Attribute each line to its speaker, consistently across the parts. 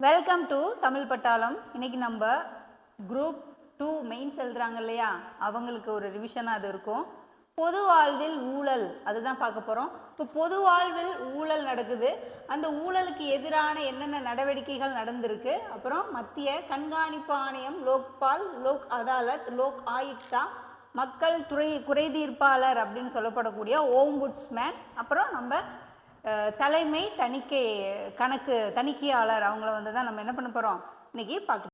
Speaker 1: Welcome to Tamil பட்டாளம். இன்னைக்கு நம்ம குரூப் 2 மெயின்ஸ் எழுதுறாங்க இல்லையா, அவங்களுக்கு ஒரு ரிவிஷனாக அது இருக்கும். பொது வாழ்வில் ஊழல் அதுதான் பார்க்க போகிறோம். இப்போ பொது வாழ்வில் ஊழல் நடக்குது, அந்த ஊழலுக்கு எதிரான என்னென்ன நடவடிக்கைகள் நடந்திருக்கு, அப்புறம் மத்திய கண்காணிப்பு ஆணையம், லோக்பால், லோக் அதாலத், லோக் ஆயுக்தா, மக்கள் குறைதீர்ப்பாளர் அப்படின்னு சொல்லப்படக்கூடிய ஓம்புட்ஸ்மேன், அப்புறம் நம்ம தலைமை தணிக்கையாளர் அவங்கள வந்து தான் நம்ம என்ன பண்ண போகிறோம் இன்னைக்கு பார்க்க.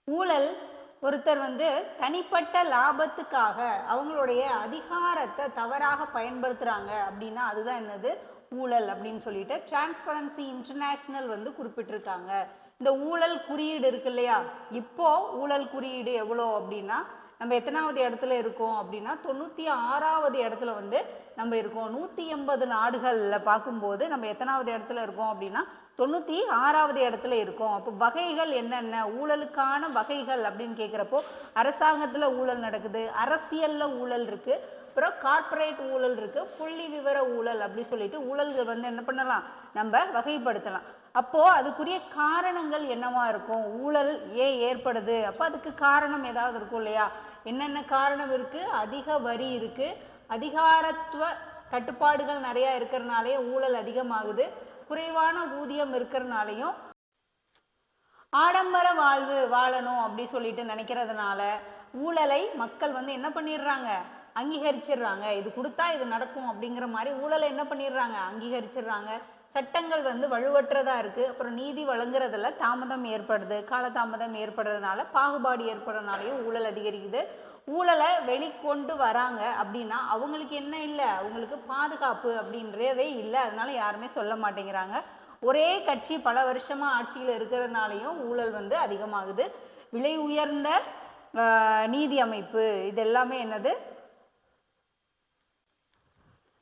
Speaker 1: ஊழல் ஒருத்தர் வந்து தனிப்பட்ட லாபத்துக்காக அவங்களுடைய அதிகாரத்தை தவறாக பயன்படுத்துகிறாங்க அப்படின்னா அதுதான் என்னது ஊழல் அப்படின்னு சொல்லிட்டு டிரான்ஸ்பரன்சி இன்டர்நேஷ்னல் வந்து குறிப்பிட்டிருக்காங்க. இந்த ஊழல் குறியீடு இருக்கு இல்லையா, இப்போ ஊழல் குறியீடு எவ்வளோ அப்படின்னா நம்ம எத்தனாவது இடத்துல இருக்கோம் அப்படின்னா 96வது இடத்துல வந்து நம்ம இருக்கோம். 180 நாடுகளில் பார்க்கும்போது நம்ம எத்தனாவது இடத்துல இருக்கோம் அப்படின்னா 96வது இடத்துல இருக்கோம். அப்போ வகைகள் என்னென்ன ஊழலுக்கான வகைகள் அப்படின்னு கேட்குறப்போ அரசாங்கத்தில் ஊழல் நடக்குது, அரசியலில் ஊழல் இருக்குது, அப்புறம் கார்ப்பரேட் ஊழல் இருக்குது, புள்ளி விவர ஊழல் அப்படி சொல்லிட்டு ஊழல்கள் வந்து என்ன பண்ணலாம் நம்ம வகைப்படுத்தலாம். அப்போது அதுக்குரிய காரணங்கள் என்னவா இருக்கும், ஊழல் ஏன் ஏற்படுது, அப்போ அதுக்கு காரணம் ஏதாவது இருக்கும் இல்லையா. என்னென்ன காரணம் இருக்குது, அதிக வரி இருக்குது, அதிகாரத்துவ கட்டுப்பாடுகள் நிறையா இருக்கிறனாலே ஊழல் அதிகமாகுது, குறைவான ஊதியம் இருக்கிறனாலையும் ஆடம்பர வாழ்வு வாழணும் அப்படி சொல்லிட்டு நினைக்கிறதுனால ஊழலை மக்கள் வந்து என்ன பண்ணிடுறாங்க அங்கீகரிச்சிடுறாங்க. இது கொடுத்தா இது நடக்கும் அப்படிங்கிற மாதிரி ஊழலை என்ன பண்ணிடுறாங்க அங்கீகரிச்சிடுறாங்க. சட்டங்கள் வந்து வலுவற்றதா இருக்கு, அப்புறம் நீதி வழங்குறதுல தாமதம் ஏற்படுது, காலதாமதம் ஏற்படுறதுனால பாகுபாடு ஏற்படுறதுனாலையும் ஊழல் அதிகரிக்குது. ஊழலை வெளிக்கொண்டு வராங்க அப்படின்னா அவங்களுக்கு என்ன இல்லை, அவங்களுக்கு பாதுகாப்பு அப்படின்றதே இல்லை, அதனால யாருமே சொல்ல மாட்டேங்கிறாங்க. ஒரே கட்சி பல வருஷமா ஆட்சியில் இருக்கிறதுனாலையும் ஊழல் வந்து அதிகமாகுது. விலை உயர்ந்த நீதி அமைப்பு இது எல்லாமே என்னது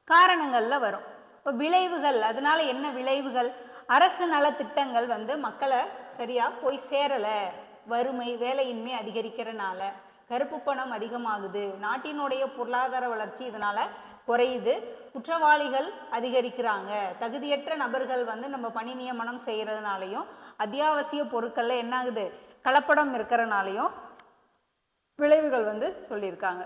Speaker 1: காரணங்கள்ல வரும். இப்போ விளைவுகள், அதனால என்ன விளைவுகள், அரசு நலத்திட்டங்கள் வந்து மக்களை சரியா போய் சேரலை, வறுமை வேலையின்மை அதிகரிக்கிறனால கருப்பு பணம் அதிகமாகுது, நாட்டினுடைய பொருளாதார வளர்ச்சி இதனால குறையுது, குற்றவாளிகள் அதிகரிக்கிறாங்க, தகுதியற்ற நபர்கள் வந்து நம்ம பணி நியமனம் செய்யறதுனாலையும் அத்தியாவசிய பொருட்கள்ல என்ன ஆகுது கலப்படம் இருக்கிறனாலையும் விளைவுகள் வந்து சொல்லியிருக்காங்க.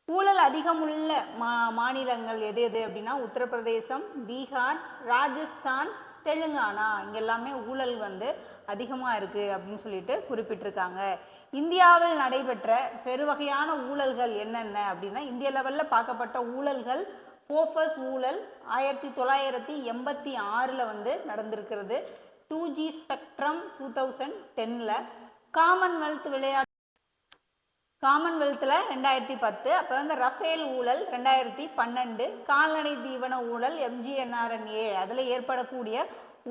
Speaker 1: ஊழல் அதிகமுள்ள மாநிலங்கள் எது எது அப்படின்னா உத்தரப்பிரதேசம், பீகார், ராஜஸ்தான், தெலுங்கானா, இங்க எல்லாமே ஊழல் வந்து அதிகமாக இருக்கு அப்படின்னு சொல்லிட்டு குறிப்பிட்டிருக்காங்க. இந்தியாவில் நடைபெற்ற பெருவகையான ஊழல்கள் என்னென்ன அப்படின்னா இந்திய லெவலில் பார்க்கப்பட்ட ஊழல்கள் போஃபஸ் ஊழல் 1986 வந்து நடந்திருக்கிறது. 2G ஸ்பெக்ட்ரம் 2010, காமன்வெல்த்தில் 2010, அப்போ வந்து ரஃபேல் ஊழல் 2012, கால்நடை தீவன ஊழல் MGNRNA அதில் ஏற்படக்கூடிய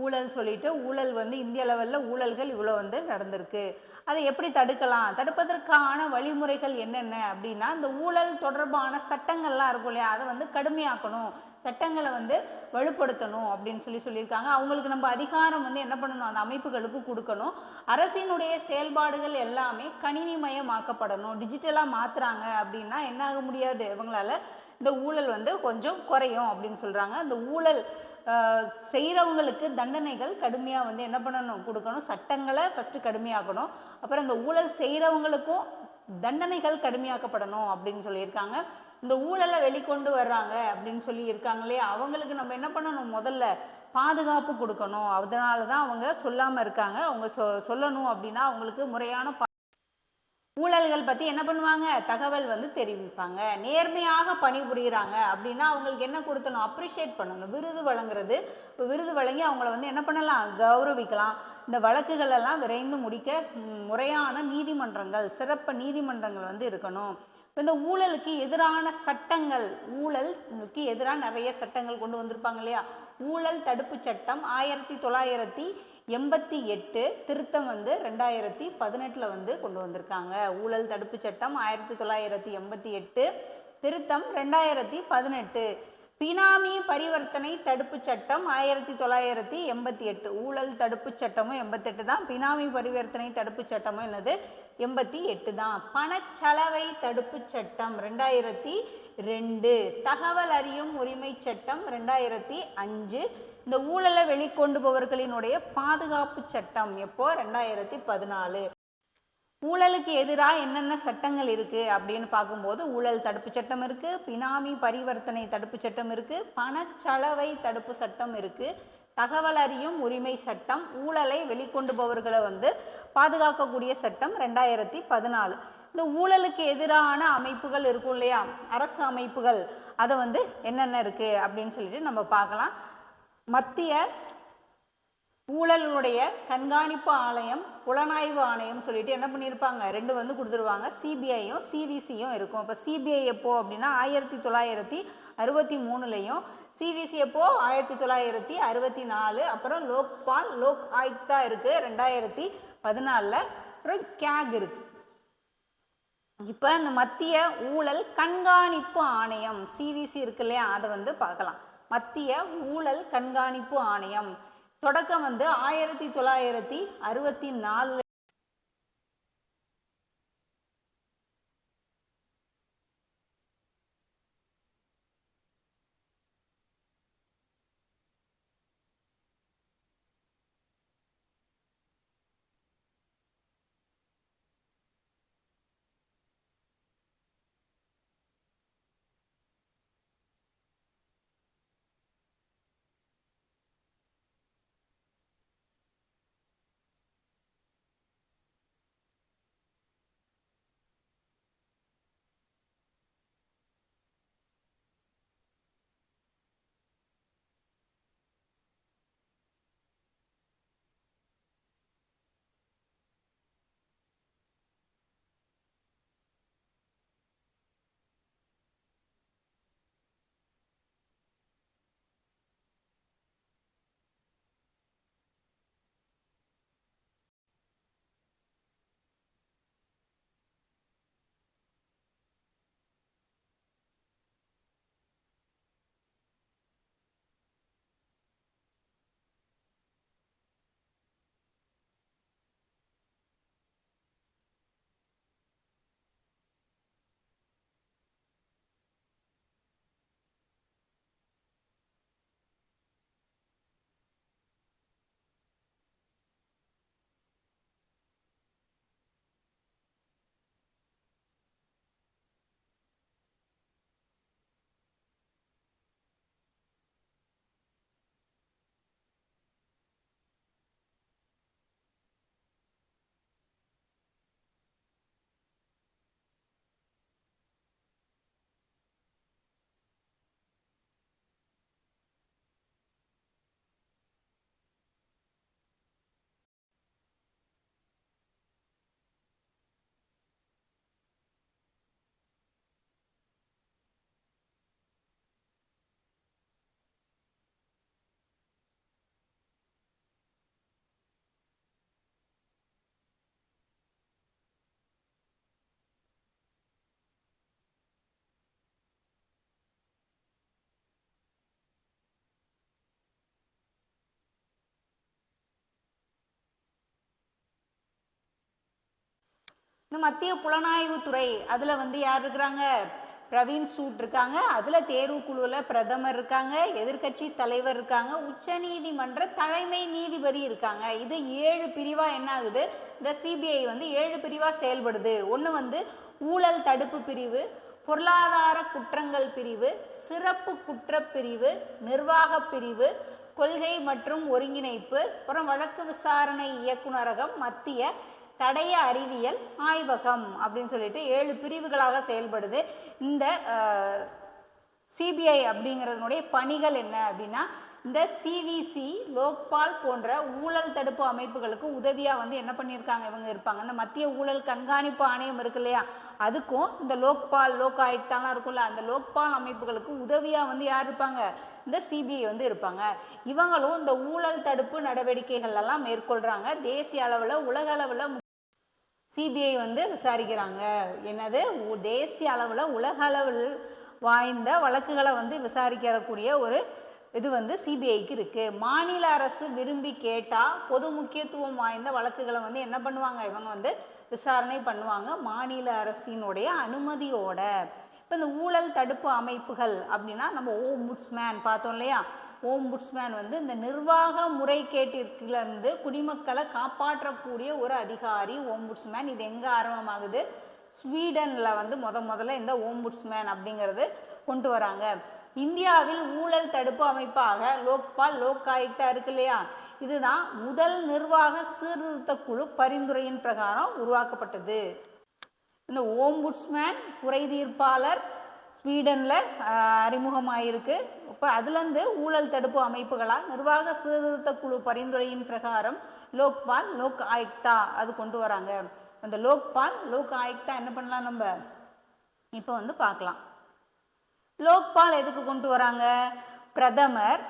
Speaker 1: ஊழல் சொல்லிட்டு ஊழல் வந்து இந்திய லெவலில் ஊழல்கள் இவ்வளோ வந்து நடந்திருக்கு. அதை எப்படி தடுக்கலாம், தடுப்பதற்கான வழிமுறைகள் என்னென்ன அப்படின்னா இந்த ஊழல் தொடர்பான சட்டங்கள்லாம் இருக்கும் இல்லையா, அதை வந்து கடுமையாக்கணும், சட்டங்களை வந்து வலுப்படுத்தணும் அப்படின்னு சொல்லியிருக்காங்க. அவங்களுக்கு நம்ம அதிகாரம் வந்து என்ன பண்ணணும், அந்த அமைப்புகளுக்கு கொடுக்கணும். அரசினுடைய செயல்பாடுகள் எல்லாமே கணினிமயமாக்கப்படணும், டிஜிட்டலாக மாற்றுறாங்க அப்படின்னா என்ன ஆக முடியாது, இவங்களால இந்த ஊழல் வந்து கொஞ்சம் குறையும் அப்படின்னு சொல்கிறாங்க. இந்த ஊழல் செய்கிறவங்களுக்கு தண்டனைகள் கடுமையாக வந்து என்ன பண்ணணும் கொடுக்கணும், சட்டங்களை ஃபஸ்ட்டு கடுமையாக்கணும், அப்புறம் இந்த ஊழல் செய்கிறவங்களுக்கும் தண்டனைகள் கடுமையாக்கப்படணும் அப்படின்னு சொல்லியிருக்காங்க. இந்த ஊழலை வெளிக்கொண்டு வர்றாங்க அப்படின்னு சொல்லி இருக்காங்க இல்லையா, அவங்களுக்கு நம்ம என்ன பண்ணணும், முதல்ல பாதுகாப்பு கொடுக்கணும். அதனால தான் அவங்க சொல்லாமல் இருக்காங்க. அவங்க சொல்லணும் அப்படின்னா அவங்களுக்கு முறையான ஊழல்கள் பற்றி என்ன பண்ணுவாங்க தகவல் வந்து தெரிவிப்பாங்க. நேர்மையாக பணிபுரிகிறாங்க அப்படின்னா அவங்களுக்கு என்ன கொடுத்தணும், அப்ரிஷியேட் பண்ணணும், விருது வழங்குறது. இப்போ விருது வழங்கி அவங்கள வந்து என்ன பண்ணலாம், கௌரவிக்கலாம். இந்த வழக்குகள் எல்லாம் விரைந்து முடிக்க முறையான நீதிமன்றங்கள், சிறப்பு நீதிமன்றங்கள் வந்து இருக்கணும். இந்த ஊழலுக்கு எதிரான சட்டங்கள், ஊழலுக்கு எதிராக நிறைய சட்டங்கள் கொண்டு வந்திருப்பாங்க இல்லையா. ஊழல் தடுப்பு சட்டம் 1988, திருத்தம் வந்து 2018 வந்து கொண்டு வந்திருக்காங்க. ஊழல் தடுப்பு சட்டம் 1988, திருத்தம் 2018. பினாமி பரிவர்த்தனை தடுப்பு சட்டம் 1988, ஊழல் தடுப்பு சட்டமும் 88 தான், பினாமி பரிவர்த்தனை தடுப்பு சட்டமும் என்னது 88 தான். பணச்சலவை தடுப்பு சட்டம் 2002, தகவல் அறியும் உரிமை சட்டம் 2005, இந்த ஊழலை வெளிக்கொண்டுபவர்களினுடைய பாதுகாப்பு சட்டம் எப்போ 2014. ஊழலுக்கு எதிராக என்னென்ன சட்டங்கள் இருக்குது அப்படின்னு பார்க்கும்போது ஊழல் தடுப்பு சட்டம் இருக்குது, பினாமி பரிவர்த்தனை தடுப்பு சட்டம் இருக்குது, பணச்சலவை தடுப்பு சட்டம் இருக்குது, தகவல் அறியும் உரிமை சட்டம், ஊழலை வெளிக்கொண்டுபவர்களை பாதுகாக்கக்கூடிய சட்டம் 2014. இந்த ஊழலுக்கு எதிரான அமைப்புகள் இருக்கும் இல்லையா, அரசு அமைப்புகள், அதை என்னென்ன இருக்குது அப்படின்னு சொல்லிட்டு நம்ம பார்க்கலாம். மத்திய ஊழலுடைய கண்காணிப்பு ஆணையம், புலனாய்வு ஆணையம் சொல்லிட்டு என்ன பண்ணியிருப்பாங்க, 2 கொடுத்துருவாங்க. சிபிஐயும் சிவிசியும் இருக்கும். இப்போ சிபிஐ எப்போ அப்படின்னா 1963லையும், சிவிசி எப்போ 1964, அப்புறம் லோக்பால் லோக் ஆயுக்தா இருக்கு 2014, அப்புறம் கேக் இருக்கு. இப்போ இந்த மத்திய ஊழல் கண்காணிப்பு ஆணையம் சிவிசி இருக்கு இல்லையா, அதை பார்க்கலாம். மத்திய ஊழல் கண்காணிப்பு ஆணையம் தொடக்கம் 1964. இந்த மத்திய புலனாய்வு துறை அதில் யார் இருக்கிறாங்க, பிரவீன் சூட் இருக்காங்க. அதில் தேர்வு குழுவில் பிரதமர் இருக்காங்க, எதிர்கட்சி தலைவர் இருக்காங்க, உச்ச நீதிமன்ற தலைமை நீதிபதி இருக்காங்க. இது 7 பிரிவாக என்ன ஆகுது, இந்த சிபிஐ 7 பிரிவாக செயல்படுது. ஒன்று ஊழல் தடுப்பு பிரிவு, பொருளாதார குற்றங்கள் பிரிவு, சிறப்பு குற்றப்பிரிவு, நிர்வாக பிரிவு, கொள்கை மற்றும் ஒருங்கிணைப்பு, அப்புறம் வழக்கு விசாரணை இயக்குநரகம், மத்திய தடய அறிவியல் ஆய்வகம் அப்படின்னு சொல்லிட்டு 7 பிரிவுகளாக செயல்படுது. இந்த சிபிஐ அப்படிங்கிறதுனுடைய பணிகள் என்ன அப்படின்னா, இந்த சிவிசி லோக்பால் போன்ற ஊழல் தடுப்பு அமைப்புகளுக்கு உதவியாக என்ன பண்ணியிருக்காங்க, இவங்க இருப்பாங்க. இந்த மத்திய ஊழல் கண்காணிப்பு ஆணையம் இருக்கு இல்லையா, அதுக்கும் இந்த லோக்பால் லோக் ஆயுக்தாலாம் இருக்குல்ல, அந்த லோக்பால் அமைப்புகளுக்கு உதவியாக யார் இருப்பாங்க, இந்த சிபிஐ இருப்பாங்க. இவங்களும் இந்த ஊழல் தடுப்பு நடவடிக்கைகள் எல்லாம் மேற்கொள்றாங்க. தேசிய அளவில் உலக அளவில் சிபிஐ விசாரிக்கிறாங்க. என்னது, தேசிய அளவில் உலக அளவில் வாய்ந்த வழக்குகளை விசாரிக்கக்கூடிய ஒரு இது சிபிஐக்கு இருக்கு. மாநில அரசு விரும்பி கேட்டால் பொது முக்கியத்துவம் வாய்ந்த வழக்குகளை என்ன பண்ணுவாங்க, இவங்க விசாரணை பண்ணுவாங்க மாநில அரசினுடைய அனுமதியோட. இப்போ இந்த ஊழல் தடுப்பு அமைப்புகள் அப்படின்னா நம்ம ஓம்புட்ஸ்மேன் பார்த்தோம் இல்லையா. ஓம்புட்ஸ்மேன் வந்து இந்த நிர்வாக முறைகேட்டிலிருந்து குடிமக்களை காப்பாற்றக்கூடிய ஒரு அதிகாரி ஓம்புட்ஸ்மேன். இது எங்கே ஆரம்பமாகுது? ஸ்வீடனில் வந்து முதல்ல இந்த ஓம்புட்ஸ்மேன் அப்படிங்கிறது கொண்டு வராங்க. இந்தியாவில் ஊழல் தடுப்பு அமைப்பாக லோக்பால் லோக் ஆயுக்தா இருக்கு இல்லையா, இதுதான் முதல் நிர்வாக சீர்திருத்த குழு பரிந்துரையின் பிரகாரம் உருவாக்கப்பட்டது. இந்த ஓம்புட்ஸ்மேன் குறை தீர்ப்பாளர் ஸ்வீடனில் அறிமுகமாயிருக்கு. இப்போ அதுலேருந்து ஊழல் தடுப்பு அமைப்புகளால் நிர்வாக சீர்திருத்த குழு பரிந்துரையின் பிரகாரம் லோக்பால் லோக் ஆயுக்தா அது கொண்டு வராங்க. அந்த லோக்பால் லோக் ஆயுக்தா என்ன பண்ணலாம் நம்ம இப்போ வந்து பார்க்கலாம். லோக்பால் எதுக்கு கொண்டு வராங்க? பிரதமர்,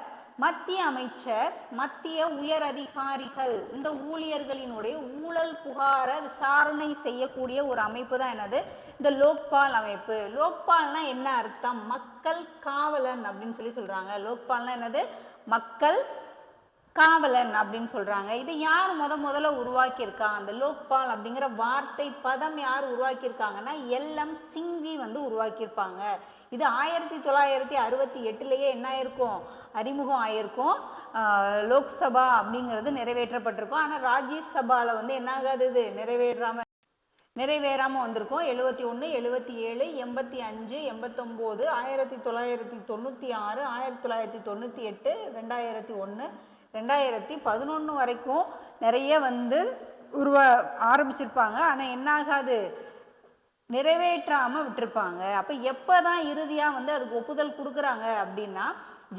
Speaker 1: மத்திய அமைச்சர், மத்திய உயர் அதிகாரிகள் இந்த ஊழியர்களினுடைய ஊழல் புகாரை விசாரணை செய்யக்கூடிய ஒரு அமைப்பு தான் என்னது இந்த லோக்பால் அமைப்பு. லோக்பால்னா என்ன அர்த்தம்? மக்கள் காவலன் அப்படின்னு சொல்றாங்க. லோக்பால்னா என்னது? மக்கள் காவலன் அப்படின்னு சொல்றாங்க. இது யார் முதல்ல உருவாக்கியிருக்கா? அந்த லோக்பால் அப்படிங்கிற வார்த்தை பதம் யார் உருவாக்கியிருக்காங்கன்னா LM சிங்வி வந்து உருவாக்கியிருப்பாங்க. இது 1968 என்ன ஆயிருக்கும்? அறிமுகம் ஆயிருக்கும். லோக்சபா அப்படிங்கிறது நிறைவேற்றப்பட்டிருக்கும். ஆனால் ராஜ்யசபாவில் வந்து என்ன ஆகாது? இது நிறைவேறாம வந்திருக்கும். 71, 77, 85, 89, 1996, 1998, 2001, 2011 வரைக்கும் நிறைய வந்து ஆரம்பிச்சிருப்பாங்க. ஆனால் என்ன ஆகாது? நிறைவேற்றாம விட்டுருப்பாங்க. அப்போ எப்போதான் இறுதியாக வந்து அதுக்கு ஒப்புதல் கொடுக்குறாங்க அப்படின்னா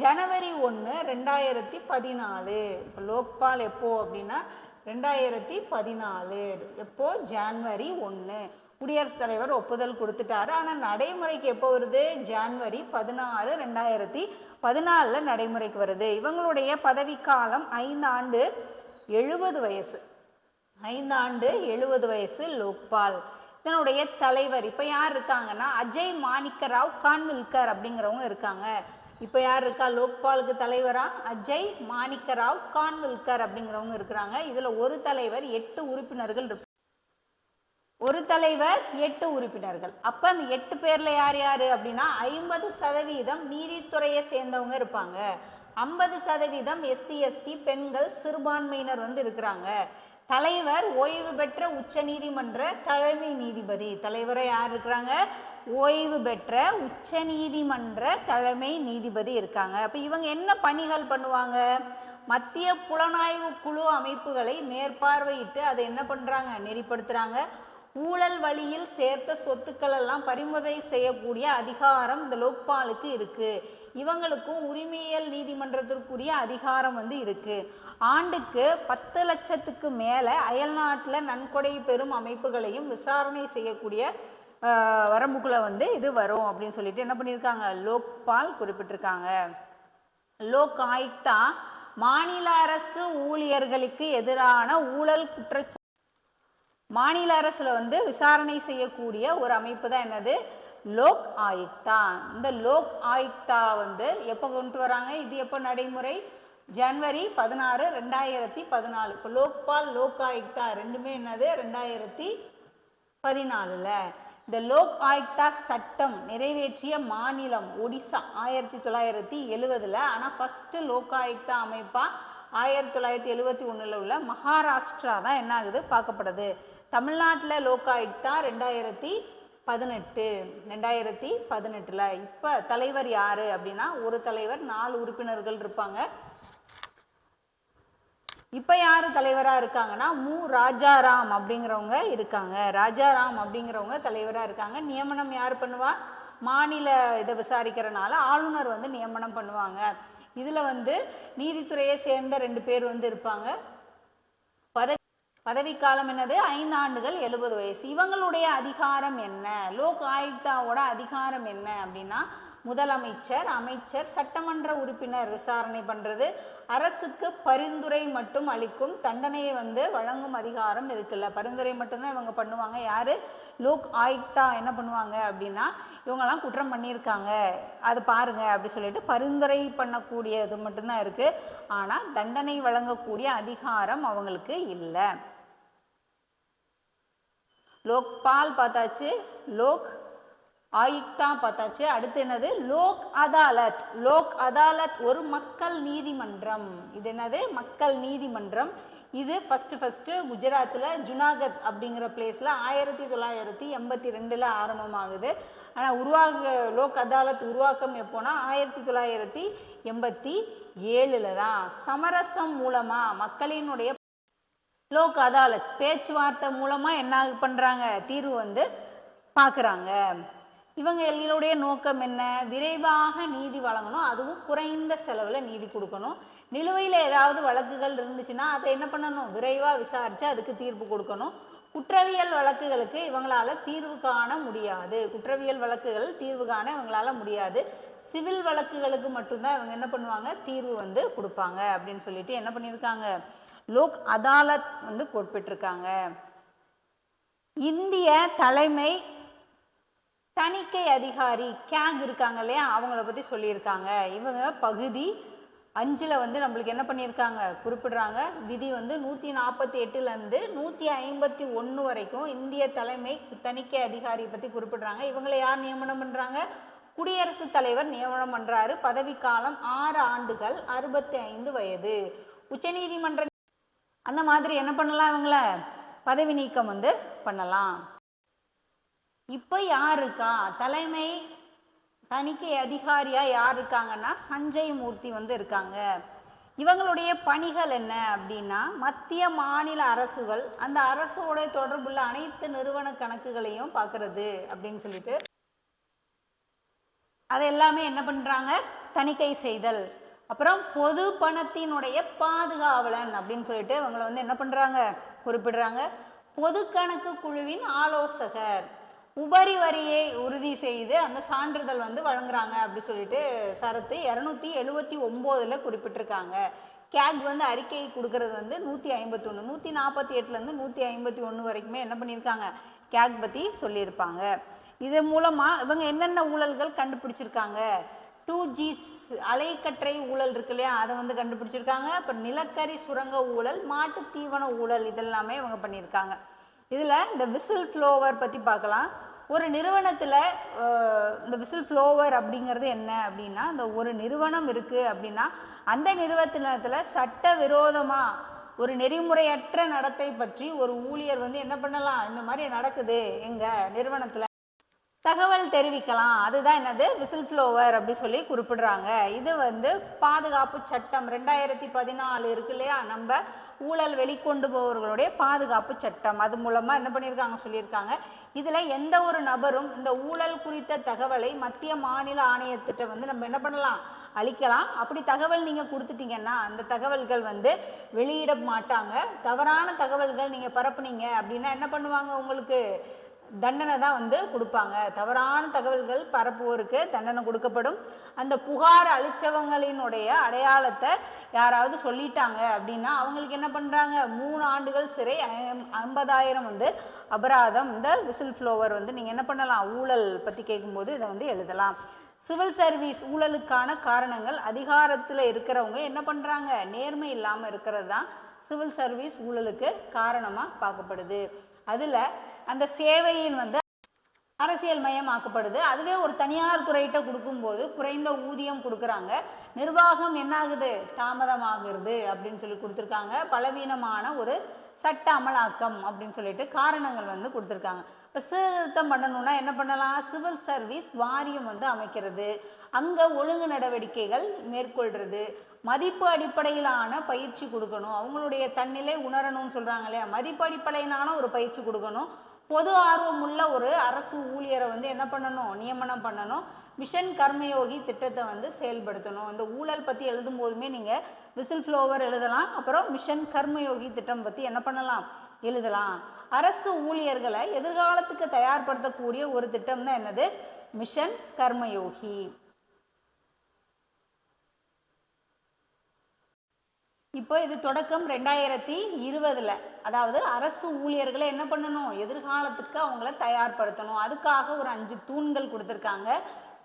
Speaker 1: ஜனவரி 1, 2014. இப்போ லோக்பால் எப்போ அப்படின்னா 2014. எப்போ? ஜனவரி 1 குடியரசுத் தலைவர் ஒப்புதல் கொடுத்துட்டாரு. ஆனால் நடைமுறைக்கு எப்போ வருது? ஜனவரி 16, 2014 நடைமுறைக்கு வருது. இவங்களுடைய பதவிக்காலம் 5 ஆண்டு 70 வயசு. 5 ஆண்டு 70 வயசு லோக்பால். இதனுடைய தலைவர் இப்போ யார் இருக்காங்கன்னா அஜய் மாணிக்கராவ் கான்வில்கர் அப்படிங்கிறவங்க இருக்காங்க. இப்போ யார் இருக்கா லோக்பாலுக்கு தலைவரா? அஜய் மாணிக்கராவ் கான்வில்கர் அப்படிங்கிறவங்க இருக்கிறாங்க. இதுல ஒரு தலைவர் 8 உறுப்பினர்கள் ஒரு தலைவர் 8 உறுப்பினர்கள். அப்ப அந்த 8 பேர்ல யார் யாரு அப்படின்னா 50% நீதித்துறையை சேர்ந்தவங்க இருப்பாங்க. 50% SC ST பெண்கள் சிறுபான்மையினர் வந்து இருக்கிறாங்க. தலைவர் ஓய்வு பெற்ற உச்ச நீதிமன்ற தலைமை நீதிபதி. தலைவரை யார் இருக்கிறாங்க? ஓய்வு பெற்ற உச்ச நீதிமன்ற தலைமை நீதிபதி இருக்காங்க. அப்ப இவங்க என்ன பணிகள் பண்ணுவாங்க? மத்திய புலனாய்வு குழு அமைப்புகளை மேற்பார்வையிட்டு அதை என்ன பண்றாங்க? நெறிப்படுத்துறாங்க. ஊழல் வழியில் சேர்த்த சொத்துக்கள் எல்லாம் பறிமுதல் செய்யக்கூடிய அதிகாரம் இந்த லோக்பாலுக்கு இருக்கு. இவங்களுக்கும் உரிமையியல் நீதிமன்றத்திற்குரிய அதிகாரம் வந்து இருக்கு. ஆண்டுக்கு 10 லட்சத்துக்கு மேல அயல்நாட்டில் நன்கொடை பெறும் அமைப்புகளையும் விசாரணை செய்யக்கூடிய வரம்புக்குள்ள வந்து இது வரும் அப்படின்னு சொல்லிட்டு என்ன பண்ணியிருக்காங்க? லோக்பால் குறிப்பிட்டிருக்காங்க. லோக் ஆயுக்தா மாநில அரசு ஊழியர்களுக்கு எதிரான ஊழல் குற்றச்சாட்டு மாநில அரசுல வந்து விசாரணை செய்யக்கூடிய ஒரு அமைப்பு தான் என்னது? லோக் ஆயுக்தா. இந்த லோக் ஆயுக்தா வந்து எப்போ கொண்டு வராங்க? இது எப்போ நடைமுறை? ஜனவரி 16, 2014. இப்போ லோக்பால் லோக் ஆயுக்தா ரெண்டுமே என்னது? 2014. இந்த லோக் ஆயுக்தா சட்டம் நிறைவேற்றிய மாநிலம் ஒடிசா 1970. ஆனால் ஃபர்ஸ்ட் லோக் ஆயுக்தா அமைப்பா 1971 உள்ள மகாராஷ்டிரா தான் என்ன ஆகுது பார்க்கப்படுது. தமிழ்நாட்டில் லோக் ஆயுக்தா 2018. இப்போ தலைவர் யாரு அப்படின்னா ஒரு தலைவர் 4 உறுப்பினர்கள் இருப்பாங்க. இப்போ யாரு தலைவராக இருக்காங்கன்னா மு ராஜாராம் அப்படிங்கிறவங்க இருக்காங்க. ராஜாராம் அப்படிங்கிறவங்க தலைவராக இருக்காங்க. நியமனம் யார் பண்ணுவா? மாநில இதை விசாரிக்கிறனால ஆளுநர் வந்து நியமனம் பண்ணுவாங்க. இதில் வந்து நீதித்துறையை சேர்ந்த 2 பேர் வந்து இருப்பாங்க. பதவிக்காலம் என்னது? 5 ஆண்டுகள் 70 வயசு. இவங்களுடைய அதிகாரம் என்ன? லோக் ஆயுக்தாவோட அதிகாரம் என்ன அப்படின்னா முதலமைச்சர், அமைச்சர், சட்டமன்ற உறுப்பினர் விசாரணை பண்றது, அரசுக்கு பரிந்துரை மட்டும் அளிக்கும், தண்டனையை வந்து வழங்கும் அதிகாரம் இருக்குல்ல. பரிந்துரை மட்டும்தான் இவங்க பண்ணுவாங்க. யாரு? லோக் ஆயுக்தா என்ன பண்ணுவாங்க அப்படின்னா இவங்கெல்லாம் குற்றம் பண்ணியிருக்காங்க அது பாருங்க அப்படி சொல்லிட்டு பரிந்துரை பண்ணக்கூடியது மட்டும்தான் இருக்கு. ஆனா தண்டனை வழங்கக்கூடிய அதிகாரம் அவங்களுக்கு இல்லை. லோக்பால் பார்த்தாச்சு, லோக் ஆயுக்தா பார்த்தாச்சு. அடுத்து என்னது? லோக் அதாலத். லோக் அதாலத் ஒரு மக்கள் நீதிமன்றம். இது என்னது? மக்கள் நீதிமன்றம். இது ஃபஸ்ட்டு குஜராத்தில் ஜுனாகத் அப்படிங்கிற பிளேஸில் 1982 ஆரம்பமாகுது. ஆனால் லோக் அதாலத் உருவாக்கம் எப்போனா 1987 தான். சமரசம் மூலமாக மக்களினுடைய லோக் அதாலத் பேச்சுவார்த்தை மூலமாக என்ன பண்ணுறாங்க? தீர்வு வந்து பார்க்குறாங்க. இவங்க எங்களுடைய நோக்கம் என்ன? விரைவாக நீதி வழங்கணும், அதுவும் குறைந்த செலவில் நீதி கொடுக்கணும். நிலுவையில் ஏதாவது வழக்குகள் இருந்துச்சுன்னா அதை என்ன பண்ணணும்? விரைவாக விசாரித்து அதுக்கு தீர்ப்பு கொடுக்கணும். குற்றவியல் வழக்குகளுக்கு இவங்களால தீர்வு காண முடியாது. குற்றவியல் வழக்குகள் தீர்வு காண இவங்களால முடியாது. சிவில் வழக்குகளுக்கு மட்டும்தான் இவங்க என்ன பண்ணுவாங்க? தீர்வு வந்து கொடுப்பாங்க அப்படின்னு சொல்லிட்டு என்ன பண்ணியிருக்காங்க? லோக் அதாலத் வந்து குறிப்பிட்டிருக்காங்க. இந்திய தலைமை தணிக்கை அதிகாரி கேக் இருக்காங்க இல்லையா, அவங்கள பற்றி சொல்லியிருக்காங்க. இவங்க பகுதி 5 வந்து நம்மளுக்கு என்ன பண்ணியிருக்காங்க? குறிப்பிடுறாங்க. விதி வந்து 148 151 வரைக்கும் இந்திய தலைமை தணிக்கை அதிகாரி பற்றி குறிப்பிடுறாங்க. இவங்களை யார் நியமனம் பண்ணுறாங்க? குடியரசுத் தலைவர் நியமனம் பண்ணுறாரு. பதவிக்காலம் 6 ஆண்டுகள், 65 வயது. உச்சநீதிமன்ற அந்த மாதிரி என்ன பண்ணலாம்? இவங்கள பதவி நீக்கம் வந்து பண்ணலாம். இப்போ யார் இருக்கா? தலைமை தணிக்கை அதிகாரியா யார் இருக்காங்கன்னா சஞ்சய் மூர்த்தி வந்து இருக்காங்க. இவங்களுடைய பணிகள் என்ன அப்படின்னா, மத்திய மாநில அரசுகள் அந்த அரசோட தொடர்புள்ள அனைத்து நிறுவன கணக்குகளையும் பார்க்கறது அப்படின்னு சொல்லிட்டு அது எல்லாமே என்ன பண்றாங்க? தணிக்கை செய்தல். அப்புறம் பொது பணத்தினுடைய பாதுகாவலன் அப்படின்னு சொல்லிட்டு இவங்களை வந்து என்ன பண்றாங்க? குறிப்பிடுறாங்க. பொது கணக்கு குழுவின் ஆலோசகர், உபரி வரியை உறுதி செய்து அந்த சான்றிதழ் வந்து வழங்குறாங்க அப்படி சொல்லிட்டு சரத்து 279 குறிப்பிட்டிருக்காங்க. கேக் வந்து அறிக்கை கொடுக்கறது வந்து 151 148 151 வரைக்குமே என்ன பண்ணியிருக்காங்க? கேக் பற்றி சொல்லியிருப்பாங்க. இது மூலமாக இவங்க என்னென்ன ஊழல்கள் கண்டுபிடிச்சிருக்காங்க? 2G அலைக்கற்றை ஊழல் இருக்கு இல்லையா, அதை வந்து கண்டுபிடிச்சிருக்காங்க. அப்புறம் நிலக்கரி சுரங்க ஊழல், மாட்டு தீவன ஊழல், இதெல்லாமே இவங்க பண்ணியிருக்காங்க. இதில் இந்த விசில் ஃப்ளோவர் பற்றி பார்க்கலாம். ஒரு நிறுவனத்தில் இந்த விசில் ஃப்ளோவர் அப்படிங்கிறது என்ன அப்படின்னா, இந்த ஒரு நிறுவனம் இருக்குது அப்படின்னா அந்த நிறுவனத்தில் சட்ட விரோதமாக ஒரு நெறிமுறையற்ற நடத்தை பற்றி ஒரு ஊழியர் வந்து என்ன பண்ணலாம்? இந்த மாதிரி நடக்குது எங்கள் நிறுவனத்தில் தகவல் தெரிவிக்கலாம். அதுதான் என்னது? விசில் ஃப்ளோவர் அப்படி சொல்லி குறிப்பிடுறாங்க. இது வந்து பாதுகாப்பு சட்டம் 2014 இருக்கு இல்லையா, நம்ம ஊழல் வெளிக்கொண்டு போவர்களுடைய பாதுகாப்பு சட்டம், அது மூலமாக என்ன பண்ணியிருக்காங்க? சொல்லியிருக்காங்க. இதில் எந்த ஒரு நபரும் இந்த ஊழல் குறித்த தகவலை மத்திய மாநில ஆணையத்திட்ட வந்து நம்ம என்ன பண்ணலாம்? அளிக்கலாம். அப்படி தகவல் நீங்கள் கொடுத்துட்டீங்கன்னா அந்த தகவல்கள் வந்து வெளியிட மாட்டாங்க. தவறான தகவல்கள் நீங்கள் பரப்புனீங்க அப்படின்னா என்ன பண்ணுவாங்க? உங்களுக்கு தண்டனை தான் வந்து கொடுப்பாங்க. தவறான தகவல்கள் பரப்புவோருக்கு தண்டனை கொடுக்கப்படும். அந்த புகார் அளித்தவங்களினுடைய அடையாளத்தை யாராவது சொல்லிட்டாங்க அப்படின்னா அவங்களுக்கு என்ன பண்ணுறாங்க? 3 ஆண்டுகள் சிறை, 50,000 வந்து அபராதம். இந்த விசில் ஃப்ளோவர் வந்து நீங்கள் என்ன பண்ணலாம்? ஊழல் பற்றி கேட்கும்போது இதை வந்து எழுதலாம். சிவில் சர்வீஸ் ஊழலுக்கான காரணங்கள், அதிகாரத்தில் இருக்கிறவங்க என்ன பண்ணுறாங்க? நேர்மை இல்லாமல் இருக்கிறது தான் சிவில் சர்வீஸ் ஊழலுக்கு காரணமாக பார்க்கப்படுது. அதில் அந்த சேவையின் வந்து அரசியல் மயமாக்கப்படுது. அதுவே ஒரு தனியார் துறையிட்ட கொடுக்கும்போது குறைந்த ஊதியம் கொடுக்குறாங்க. நிர்வாகம் என்ன ஆகுது? தாமதமாகிறது அப்படின்னு சொல்லி கொடுத்துருக்காங்க. பலவீனமான ஒரு சட்ட அமலாக்கம் அப்படின்னு சொல்லிட்டு காரணங்கள் வந்து கொடுத்துருக்காங்க. இப்போ சீர்திருத்தம் பண்ணணும்னா என்ன பண்ணலாம்? சிவில் சர்வீஸ் வாரியம் வந்து அமைக்கிறது, அங்கே ஒழுங்கு நடவடிக்கைகள் மேற்கொள்கிறது, மதிப்பு அடிப்படையிலான பயிற்சி கொடுக்கணும், அவங்களுடைய தன்னிலை உணரணும்னு சொல்கிறாங்க இல்லையா, மதிப்பு அடிப்படையிலான ஒரு பயிற்சி கொடுக்கணும். பொது ஆர்வம் உள்ள ஒரு அரசு ஊழியரை வந்து என்ன பண்ணணும்? நியமனம் பண்ணணும். மிஷன் கர்மயோகி திட்டத்தை வந்து செயல்படுத்தணும். இந்த ஊழல் பற்றி எழுதும் போதுமே நீங்கள் விசில் ஃப்ளோவர் எழுதலாம். அப்புறம் மிஷன் கர்மயோகி திட்டம் பற்றி என்ன பண்ணலாம்? எழுதலாம். அரசு ஊழியர்களை எதிர்காலத்துக்கு தயார்படுத்தக்கூடிய ஒரு திட்டம் தான் என்னது? மிஷன் கர்மயோகி. இப்போ இது தொடக்கம் 2020, அதாவது அரசு ஊழியர்களை என்ன பண்ணணும்? எதிர்காலத்துக்கு அவங்கள தயார்படுத்தணும். அதுக்காக ஒரு 5 தூண்கள் கொடுத்துருக்காங்க.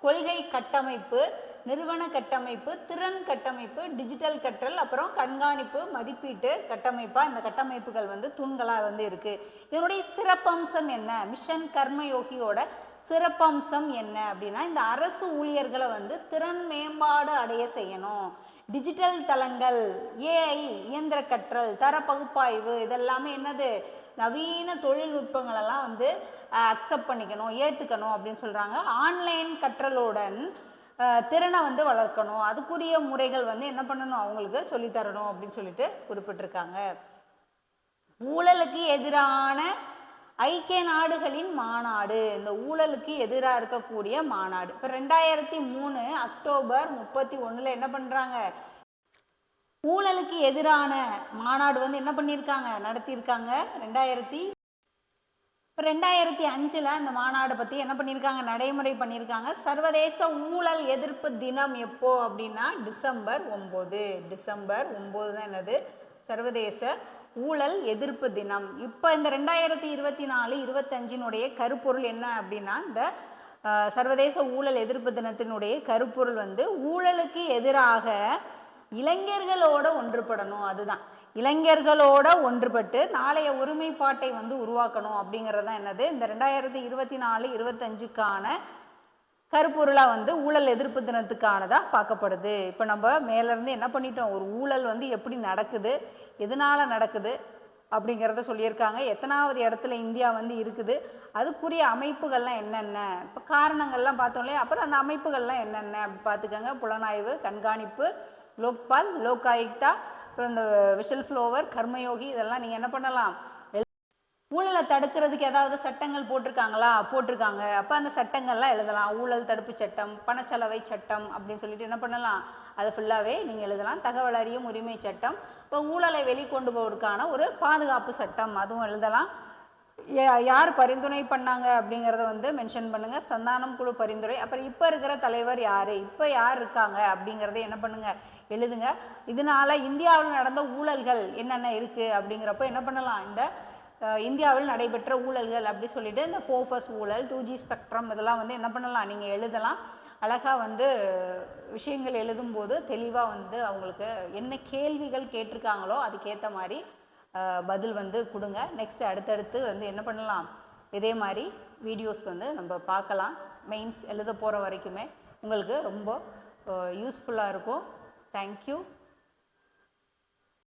Speaker 1: கொள்கை கட்டமைப்பு, நிறுவன கட்டமைப்பு, திறன் கட்டமைப்பு, டிஜிட்டல் கற்றல், அப்புறம் கண்காணிப்பு, மதிப்பீட்டு கட்டமைப்பா இந்த கட்டமைப்புகள் வந்து தூண்களாக வந்து இருக்கு. இதனுடைய சிறப்பம்சம் என்ன? மிஷன் கர்மயோகியோட சிறப்பம்சம் என்ன அப்படின்னா, இந்த அரசு ஊழியர்களை வந்து திறன் மேம்பாடு அடைய செய்யணும். டிஜிட்டல் தளங்கள், ஏஐ, இயந்திர கற்றல், தர பகுப்பாய்வு, இதெல்லாமே என்னது? நவீன தொழில்நுட்பங்கள் எல்லாம் வந்து அக்செப்ட் பண்ணிக்கணும், ஏற்றுக்கணும் அப்படின்னு சொல்றாங்க. ஆன்லைன் கற்றலுடன் திறனை வந்து வளர்க்கணும், அதுக்குரிய முறைகள் வந்து என்ன பண்ணணும், அவங்களுக்கு சொல்லித்தரணும் அப்படின்னு சொல்லிட்டு குறிப்பிட்டிருக்காங்க. ஊழலுக்கு எதிரான ஐக்கிய நாடுகளின் மாநாடு, இந்த ஊழலுக்கு எதிராக இருக்கக்கூடிய மாநாடு இப்போ 2003 அக்டோபர் 31 என்ன பண்றாங்க? ஊழலுக்கு எதிரான மாநாடு வந்து என்ன பண்ணியிருக்காங்க, நடத்தியிருக்காங்க. 2005 இந்த மாநாடு பற்றி என்ன பண்ணியிருக்காங்க, நடைமுறை பண்ணியிருக்காங்க. சர்வதேச ஊழல் எதிர்ப்பு தினம் எப்போ அப்படின்னா டிசம்பர் 9. டிசம்பர் 9 தான் என்னது, சர்வதேச ஊழல் எதிர்ப்பு தினம். இப்போ இந்த 2024-25 கருப்பொருள் என்ன அப்படின்னா, இந்த சர்வதேச ஊழல் எதிர்ப்பு தினத்தினுடைய கருப்பொருள் வந்து ஊழலுக்கு எதிராக இளைஞர்களோட ஒன்றுபடணும். அதுதான், இளைஞர்களோட ஒன்றுபட்டு நாளைய ஒருமைப்பாட்டை வந்து உருவாக்கணும் அப்படிங்கிறது தான் என்னது இந்த 2024-25க்கான கருப்பொருளாக வந்து ஊழல் எதிர்ப்பு தினத்துக்கானதா பார்க்கப்படுது. இப்போ நம்ம மேலேருந்து என்ன பண்ணிட்டோம், ஒரு ஊழல் வந்து எப்படி நடக்குது, எதனால நடக்குது அப்படிங்கிறத சொல்லியிருக்காங்க. எத்தனாவது இடத்துல இந்தியா வந்து இருக்குது, அதுக்குரிய அமைப்புகள்லாம் என்னென்ன, இப்போ காரணங்கள்லாம் பார்த்தோம் இல்லையா, அப்புறம் அந்த அமைப்புகள்லாம் என்னென்ன அப்படி பார்த்துக்கோங்க. புலனாய்வு, கண்காணிப்பு, லோக்பால், லோக் ஆயுக்தா, அப்புறம் இந்த விசில் ஃப்ளோவர், கர்மயோகி, இதெல்லாம் நீங்கள் என்ன பண்ணலாம், ஊழலை தடுக்கிறதுக்கு ஏதாவது சட்டங்கள் போட்டிருக்காங்க. அப்போ அந்த சட்டங்கள்லாம் எழுதலாம். ஊழல் தடுப்பு சட்டம், பணச்சலவை சட்டம் அப்படின்னு சொல்லிட்டு என்ன பண்ணலாம், அதை ஃபுல்லாகவே நீங்கள் எழுதலாம். தகவல் அறியும் உரிமை சட்டம், இப்போ ஊழலை வெளிக்கொண்டு போவதற்கான ஒரு பாதுகாப்பு சட்டம், அதுவும் எழுதலாம். யார் பரிந்துரை பண்ணாங்க அப்படிங்கிறத வந்து மென்ஷன் பண்ணுங்க. சந்தானம் குழு பரிந்துரை. அப்புறம் இப்போ இருக்கிற தலைவர் யார், இப்போ யார் இருக்காங்க அப்படிங்கிறத என்ன பண்ணுங்க, எழுதுங்க. இதனால இந்தியாவில் நடந்த ஊழல்கள் என்னென்ன இருக்கு அப்படிங்கிறப்ப என்ன பண்ணலாம், இந்த இந்தியாவில் நடைபெற்ற ஊழல்கள் அப்படி சொல்லிட்டு இந்த 4FS ஊழல், 2G ஸ்பெக்ட்ரம், இதெல்லாம் வந்து என்ன பண்ணலாம், நீங்கள் எழுதலாம். அழகாக வந்து விஷயங்கள் எழுதும்போது தெளிவாக வந்து அவங்களுக்கு என்ன கேள்விகள் கேட்டிருக்காங்களோ அதுக்கேற்ற மாதிரி பதில் வந்து கொடுங்க. நெக்ஸ்ட் அடுத்தடுத்து வந்து என்ன பண்ணலாம், இதே மாதிரி வீடியோஸ் வந்து நம்ம பார்க்கலாம். மெயின்ஸ் எழுத போகிற வரைக்குமே உங்களுக்கு ரொம்ப யூஸ்ஃபுல்லாக இருக்கும். தேங்க்யூ.